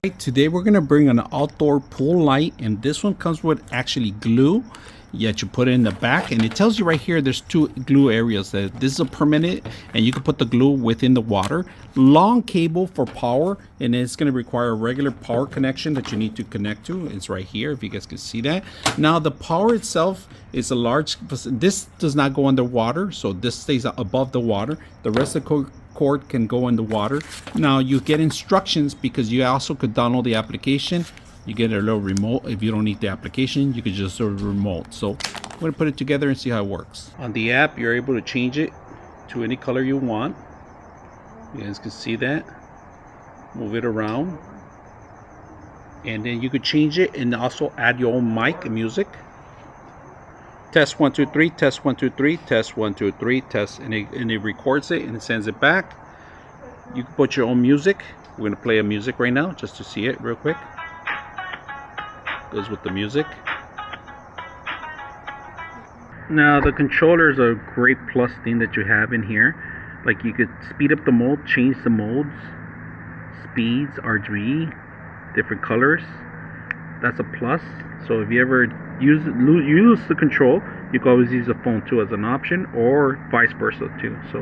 Today we're going to bring an outdoor pool light, and this one comes with actually glue. Yet you put it in the back, and it tells you right here there's two glue areas. That this is a permanent, and you can put the glue within the water. Long cable for power, and it's going to require a regular power connection that you need to connect to. It's right here, if you guys can see that. Now the power itself is a large. This does not go underwater, so this stays above the water. The rest of the cord can go in the water. Now you get instructions, because you also could download the application. You get a little remote. If you don't need the application, you could just do a remote. So I'm going to put it together and see how it works. On the app, you're able to change it to any color you want. You guys can see that. Move it around. And then you could change it and also add your own mic and music. Test 1 2 3, test 1 2 3, test 1 2 3, test, and it records it and it sends it back. You can put your own music. We're going to play a music right now just to see it real quick. Goes with the music. Now the controller is a great plus thing that you have in here. Like, you could speed up the mode, change the modes, speeds, RGB, different colors. That's a plus. So if you ever use the control, you can always use the phone too as an option, or vice versa too. So